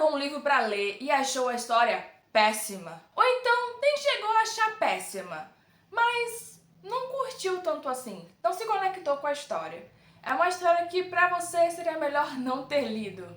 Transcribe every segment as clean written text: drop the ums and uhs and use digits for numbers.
pagou um livro pra ler e achou a história péssima? Ou então nem chegou a achar péssima, mas não curtiu tanto assim, não se conectou com a história. É uma história que pra você seria melhor não ter lido.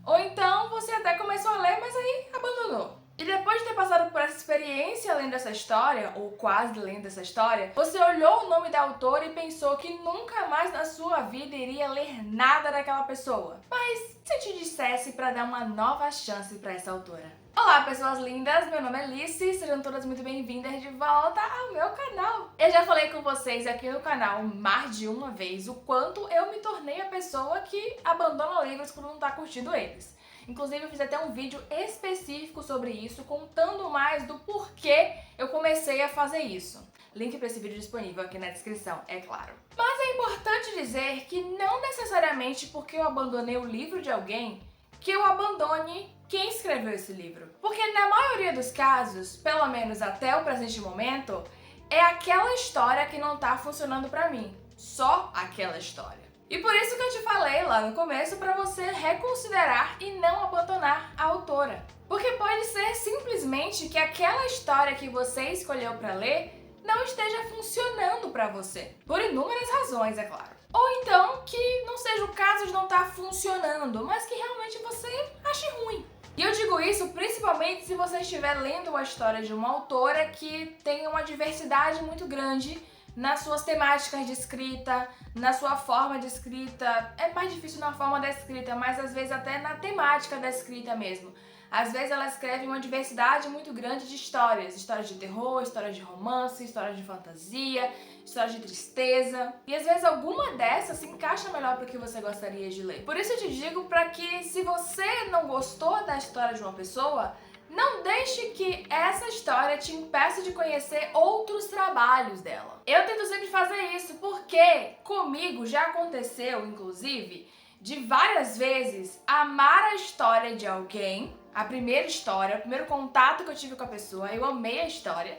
Ou então você até começou a ler, mas aí abandonou. E depois de ter passado por essa experiência lendo essa história, ou quase lendo essa história, você olhou o nome da autora e pensou que nunca mais na sua vida iria ler nada daquela pessoa. Mas se eu te dissesse para dar uma nova chance para essa autora? Olá, pessoas lindas! Meu nome é Alice, sejam todas muito bem-vindas de volta ao meu canal. Eu já falei com vocês aqui no canal mais de uma vez o quanto eu me tornei a pessoa que abandona livros quando não tá curtindo eles. Inclusive, eu fiz até um vídeo específico sobre isso, contando mais do porquê eu comecei a fazer isso. Link para esse vídeo disponível aqui na descrição, é claro. Mas é importante dizer que não necessariamente porque eu abandonei o livro de alguém, que eu abandone quem escreveu esse livro. Porque na maioria dos casos, pelo menos até o presente momento, é aquela história que não tá funcionando pra mim. Só aquela história. E por isso que eu te falei lá no começo para você reconsiderar e não abandonar a autora. Porque pode ser simplesmente que aquela história que você escolheu para ler não esteja funcionando para você. Por inúmeras razões, é claro. Ou então que não seja o caso de não estar funcionando, mas que realmente você ache ruim. E eu digo isso principalmente se você estiver lendo a história de uma autora que tem uma diversidade muito grande nas suas temáticas de escrita, na sua forma de escrita. É mais difícil na forma da escrita, mas às vezes até na temática da escrita mesmo. Às vezes ela escreve uma diversidade muito grande de histórias. Histórias de terror, histórias de romance, histórias de fantasia, histórias de tristeza. E às vezes alguma dessas se encaixa melhor para o que você gostaria de ler. Por isso eu te digo para que se você não gostou da história de uma pessoa, não deixe que essa história te impeça de conhecer outros trabalhos dela. Eu tento sempre fazer isso porque comigo já aconteceu, inclusive, de várias vezes amar a história de alguém, a primeira história, o primeiro contato que eu tive com a pessoa, eu amei a história,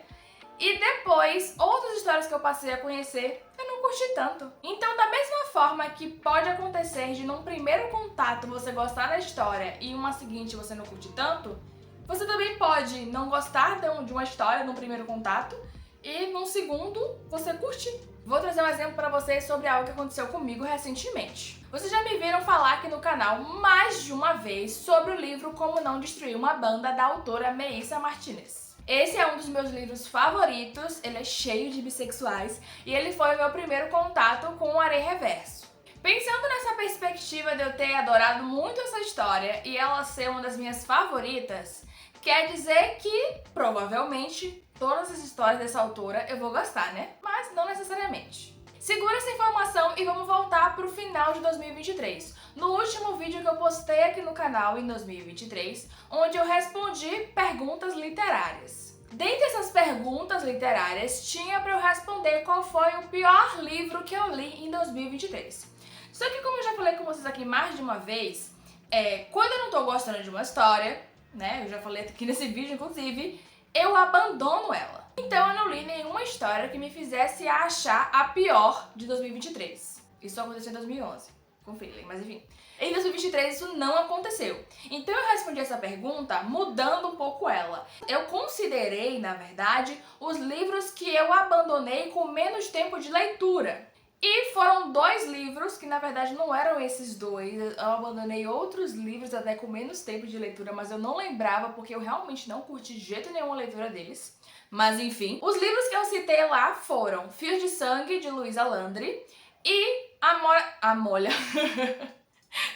e depois outras histórias que eu passei a conhecer, eu não curti tanto. Então, da mesma forma que pode acontecer de num primeiro contato você gostar da história e uma seguinte você não curte tanto, você também pode não gostar de uma história num primeiro contato e num segundo você curtir. Vou trazer um exemplo para vocês sobre algo que aconteceu comigo recentemente. Vocês já me viram falar aqui no canal mais de uma vez sobre o livro Como Não Destruir uma Banda, da autora Meissa Martinez. Esse é um dos meus livros favoritos, ele é cheio de bissexuais e ele foi o meu primeiro contato com o Harém Reverso. Pensando nessa perspectiva de eu ter adorado muito essa história e ela ser uma das minhas favoritas, quer dizer que, provavelmente, todas as histórias dessa autora eu vou gostar, né? Mas não necessariamente. Segura essa informação e vamos voltar pro final de 2023. No último vídeo que eu postei aqui no canal em 2023, onde eu respondi perguntas literárias. Dentre essas perguntas literárias, tinha para eu responder qual foi o pior livro que eu li em 2023. Só que como eu já falei com vocês aqui mais de uma vez, quando eu não tô gostando de uma história, né, eu já falei aqui nesse vídeo inclusive, eu abandono ela. Então eu não li nenhuma história que me fizesse achar a pior de 2023. Isso aconteceu em 2011, com Freeling, mas enfim. Em 2023 isso não aconteceu. Então eu respondi essa pergunta mudando um pouco ela. Eu considerei, na verdade, os livros que eu abandonei com menos tempo de leitura. E foram 2 livros que na verdade não eram esses 2, eu abandonei outros livros até com menos tempo de leitura, mas eu não lembrava porque eu realmente não curti de jeito nenhum a leitura deles. Mas enfim, os livros que eu citei lá foram Fios de Sangue, de Luísa Landry, e Amolha.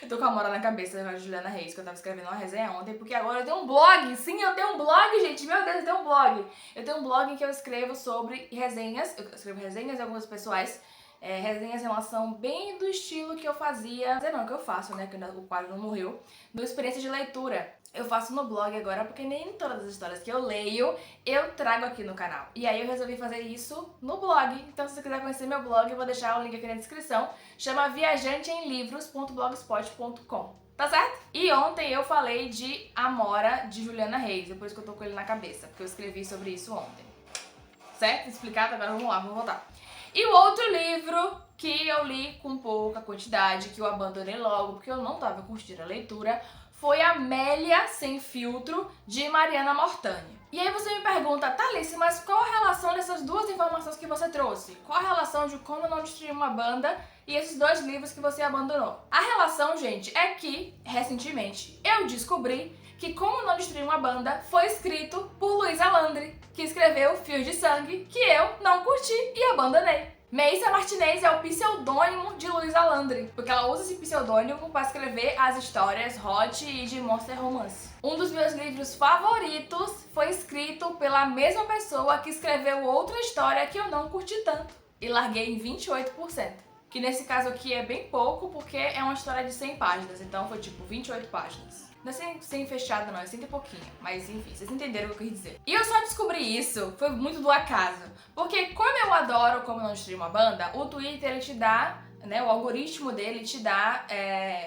Eu tô com a Amora na cabeça, da Juliana Reis, que eu tava escrevendo uma resenha ontem, porque agora eu tenho um blog. Sim, eu tenho um blog, gente. Meu Deus, eu tenho um blog. Eu tenho um blog em que eu escrevo sobre resenhas. Eu escrevo resenhas de algumas pessoais. Resenhas em relação bem do estilo que eu fazia. Não, que eu faço, né? Que o quadro não morreu. No Experiência de Leitura. Eu faço no blog agora, porque nem todas as histórias que eu leio, eu trago aqui no canal. E aí eu resolvi fazer isso no blog. Então se você quiser conhecer meu blog, eu vou deixar o link aqui na descrição. Chama viajanteemlivros.blogspot.com. Tá certo? E ontem eu falei de Amora, de Juliana Reis. Depois que eu tô com ele na cabeça, porque eu escrevi sobre isso ontem. Certo? Explicado? Agora vamos lá, vamos voltar. E o outro livro que eu li com pouca quantidade, que eu abandonei logo, porque eu não tava curtindo a leitura, foi Amélia Sem Filtro, de Mariana Mortani. E aí você me pergunta, Thalissa, mas qual a relação dessas duas informações que você trouxe? Qual a relação de Como Não Destruir uma Banda e esses dois livros que você abandonou? A relação, gente, é que, recentemente, eu descobri que Como Não Destruir uma Banda foi escrito por Luísa Landry, que escreveu Fios de Sangue, que eu não curti e abandonei. Meissa Martinez é o pseudônimo de Luísa Landry, porque ela usa esse pseudônimo para escrever as histórias hot e de monster romance. Um dos meus livros favoritos foi escrito pela mesma pessoa que escreveu outra história que eu não curti tanto e larguei em 28%. Que nesse caso aqui é bem pouco, porque é uma história de 100 páginas, então foi tipo 28 páginas. Não é sem fechado não, é 100 e pouquinho, mas enfim, vocês entenderam o que eu quis dizer. E eu só descobri isso, foi muito do acaso, porque como eu adoro Como Não Destruir uma Banda, o Twitter ele te dá, né, o algoritmo dele te dá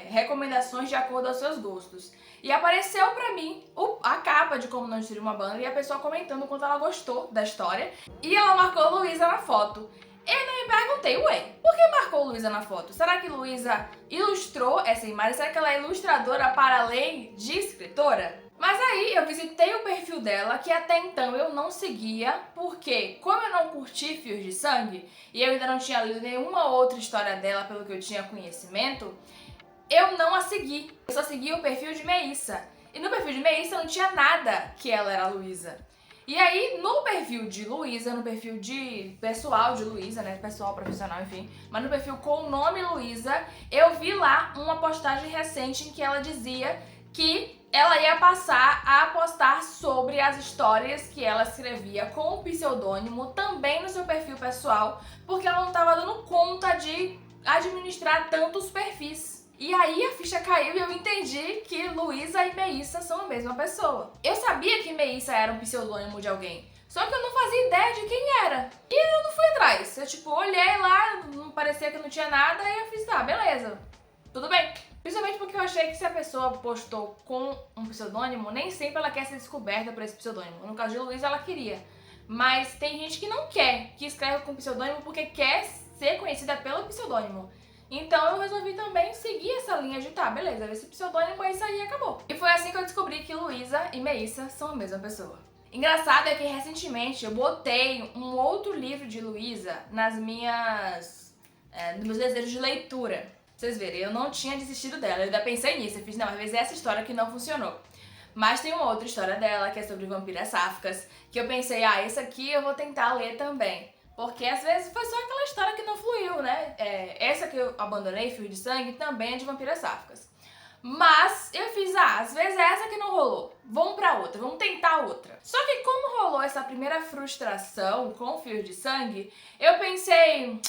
recomendações de acordo aos seus gostos. E apareceu pra mim a capa de Como Não Destruir uma Banda e a pessoa comentando o quanto ela gostou da história, e ela marcou Luísa na foto. Eu me perguntei, ué, por que marcou Luísa na foto? Será que Luísa ilustrou essa imagem? Será que ela é ilustradora para além de escritora? Mas aí eu visitei o perfil dela, que até então eu não seguia, porque como eu não curti Fios de Sangue, e eu ainda não tinha lido nenhuma outra história dela pelo que eu tinha conhecimento, eu não a segui. Eu só segui o perfil de Meissa. E no perfil de Meissa não tinha nada que ela era Luísa. E aí, no perfil de Luísa, no perfil de pessoal de Luísa, né, pessoal profissional, enfim, mas no perfil com o nome Luísa, eu vi lá uma postagem recente em que ela dizia que ela ia passar a postar sobre as histórias que ela escrevia com o pseudônimo também no seu perfil pessoal, porque ela não estava dando conta de administrar tantos perfis. E aí a ficha caiu e eu entendi que Luísa e Meissa são a mesma pessoa. Eu sabia que Meissa era um pseudônimo de alguém, só que eu não fazia ideia de quem era. E eu não fui atrás. Eu tipo, olhei lá, não parecia que não tinha nada, e eu fiz, tá, beleza, tudo bem. Principalmente porque eu achei que se a pessoa postou com um pseudônimo, nem sempre ela quer ser descoberta por esse pseudônimo. No caso de Luísa, ela queria. Mas tem gente que não quer, que escreve com pseudônimo porque quer ser conhecida pelo pseudônimo. Então eu resolvi também seguir essa linha de tá, beleza, esse pseudônimo é isso aí e acabou. E foi assim que eu descobri que Luísa e Meissa são a mesma pessoa. Engraçado é que recentemente eu botei um outro livro de Luísa nos meus desejos de leitura. Pra vocês verem, eu não tinha desistido dela, eu ainda pensei nisso, eu fiz, não, às vezes é essa história que não funcionou. Mas tem uma outra história dela, que é sobre vampiras sáficas, que eu pensei, esse aqui eu vou tentar ler também. Porque às vezes foi só aquela história que não fluiu, né? Essa que eu abandonei, Fios de Sangue, também é de vampiras sáficas. Mas eu fiz, às vezes é essa que não rolou. Vamos pra outra, vamos tentar outra. Só que como rolou essa primeira frustração com Fios de Sangue, eu pensei,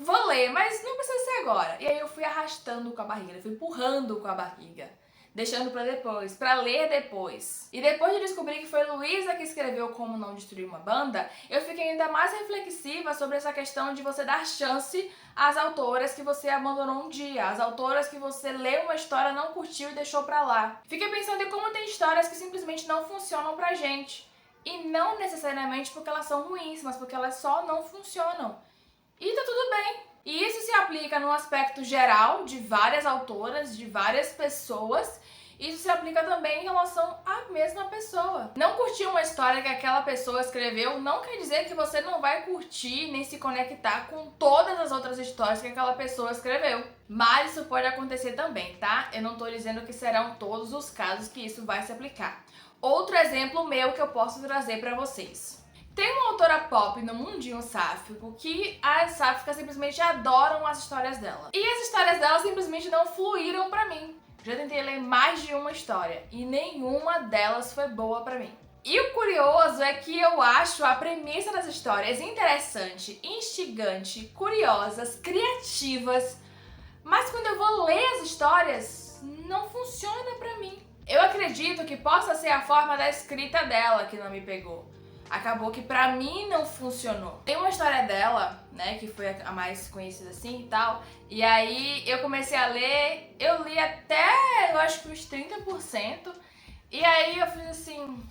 vou ler, mas não precisa ser agora. E aí eu fui arrastando com a barriga, fui empurrando com a barriga. Deixando pra depois, pra ler depois. E depois de descobrir que foi Luísa que escreveu Como Não Destruir uma Banda, eu fiquei ainda mais reflexiva sobre essa questão de você dar chance às autoras que você abandonou um dia, às autoras que você leu uma história, não curtiu e deixou pra lá. Fiquei pensando em como tem histórias que simplesmente não funcionam pra gente. E não necessariamente porque elas são ruins, mas porque elas só não funcionam. E tá tudo bem. E isso se aplica no aspecto geral de várias autoras, de várias pessoas. Isso se aplica também em relação à mesma pessoa. Não curtir uma história que aquela pessoa escreveu não quer dizer que você não vai curtir nem se conectar com todas as outras histórias que aquela pessoa escreveu. Mas isso pode acontecer também, tá? Eu não tô dizendo que serão todos os casos que isso vai se aplicar. Outro exemplo meu que eu posso trazer pra vocês. Tem uma autora pop no mundinho sáfico que as sáficas simplesmente adoram as histórias dela. E as histórias dela simplesmente não fluíram pra mim. Já tentei ler mais de uma história e nenhuma delas foi boa pra mim. E o curioso é que eu acho a premissa das histórias interessante, instigante, curiosas, criativas, mas quando eu vou ler as histórias, não funciona pra mim. Eu acredito que possa ser a forma da escrita dela que não me pegou. Acabou que pra mim não funcionou. Tem uma história dela, né, que foi a mais conhecida assim e tal, e aí eu comecei a ler, eu li até, eu acho que uns 30%, e aí eu fiz assim,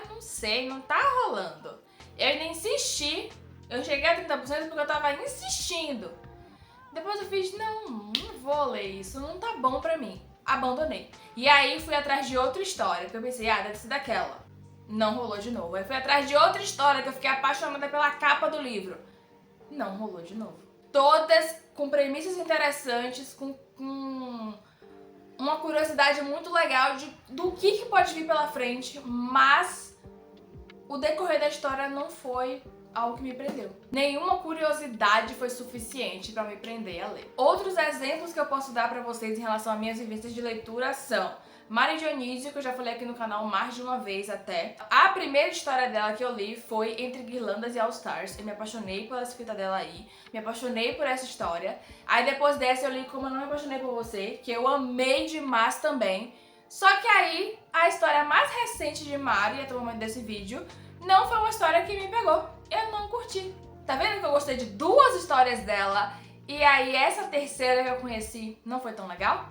não sei, não tá rolando. Eu ainda insisti, eu cheguei a 30% porque eu tava insistindo. Depois eu fiz, não vou ler isso, não tá bom pra mim. abandonei. E aí fui atrás de outra história, porque eu pensei, deve ser daquela. Não rolou de novo. Aí fui atrás de outra história, que eu fiquei apaixonada pela capa do livro. Não rolou de novo. Todas com premissas interessantes, com uma curiosidade muito legal do que pode vir pela frente, mas o decorrer da história não foi algo que me prendeu. Nenhuma curiosidade foi suficiente para me prender a ler. Outros exemplos que eu posso dar para vocês em relação às minhas vivências de leitura são Mari Dionísio, que eu já falei aqui no canal mais de uma vez até. A primeira história dela que eu li foi Entre Guirlandas e All Stars. Eu me apaixonei pela escrita dela aí, me apaixonei por essa história. Aí depois dessa eu li Como Eu Não Me Apaixonei por Você, que eu amei demais também. Só que aí, a história mais recente de Mari, até o momento desse vídeo, não foi uma história que me pegou. Eu não curti. Tá vendo que eu gostei de duas histórias dela e aí essa terceira que eu conheci não foi tão legal?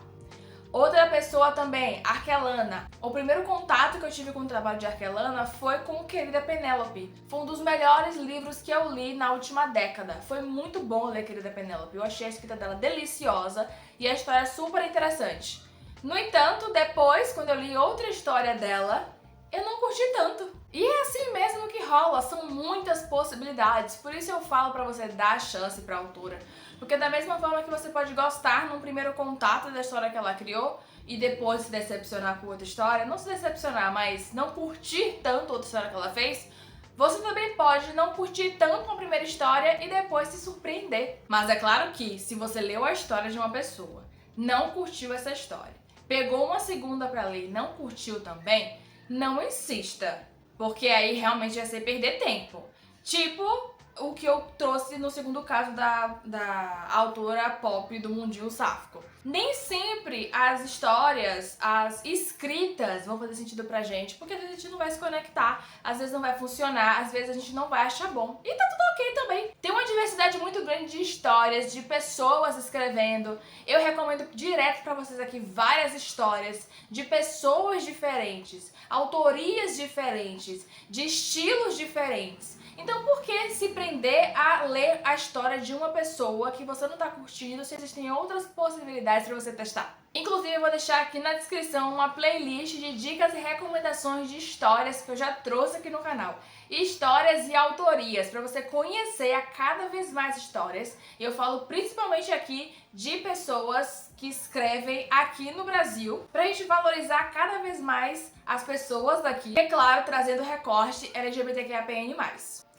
Outra pessoa também, Arquelana. O primeiro contato que eu tive com o trabalho de Arquelana foi com Querida Penélope. Foi um dos melhores livros que eu li na última década. Foi muito bom ler Querida Penélope. Eu achei a escrita dela deliciosa e a história super interessante. No entanto, depois, quando eu li outra história dela, eu não curti tanto. E é assim mesmo que rola, são muitas possibilidades. Por isso eu falo pra você dar chance pra autora. Porque da mesma forma que você pode gostar num primeiro contato da história que ela criou e depois se decepcionar com outra história, não se decepcionar, mas não curtir tanto outra história que ela fez, você também pode não curtir tanto uma primeira história e depois se surpreender. Mas é claro que se você leu a história de uma pessoa, não curtiu essa história, pegou uma segunda pra ler e não curtiu também, não insista, porque aí realmente vai ser perder tempo. Tipo o que eu trouxe no segundo caso da autora pop do mundinho sáfico. Nem sempre as histórias, as escritas vão fazer sentido pra gente, porque às vezes a gente não vai se conectar, às vezes não vai funcionar, às vezes a gente não vai achar bom. E tá tudo ok também. Tem uma diversidade muito grande de histórias, de pessoas escrevendo. Eu recomendo direto pra vocês aqui várias histórias de pessoas diferentes, autorias diferentes, de estilos diferentes. Então por que se prender a ler a história de uma pessoa que você não tá curtindo se existem outras possibilidades para você testar? Inclusive eu vou deixar aqui na descrição uma playlist de dicas e recomendações de histórias que eu já trouxe aqui no canal. Histórias e autorias, para você conhecer a cada vez mais histórias. Eu falo principalmente aqui de pessoas que escrevem aqui no Brasil, pra gente valorizar cada vez mais as pessoas daqui. E claro, trazendo recorte LGBTQIAPN+.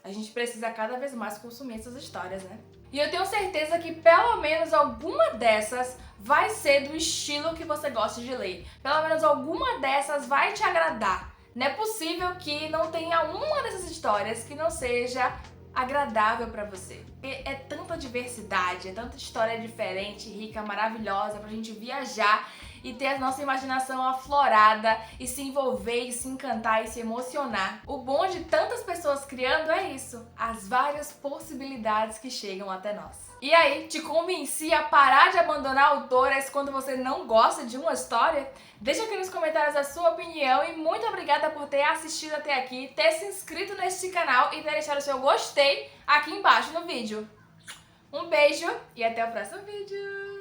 A gente precisa cada vez mais consumir essas histórias, né? E eu tenho certeza que pelo menos alguma dessas vai ser do estilo que você gosta de ler. Pelo menos alguma dessas vai te agradar. Não é possível que não tenha uma dessas histórias que não seja agradável pra você. É tanta diversidade, é tanta história diferente, rica, maravilhosa pra gente viajar e ter a nossa imaginação aflorada e se envolver, e se encantar e se emocionar. O bom de tantas pessoas criando é isso, as várias possibilidades que chegam até nós. E aí, te convenci a parar de abandonar autoras quando você não gosta de uma história? Deixa aqui nos comentários a sua opinião e muito obrigada por ter assistido até aqui, ter se inscrito neste canal e ter deixado o seu gostei aqui embaixo no vídeo. Um beijo e até o próximo vídeo!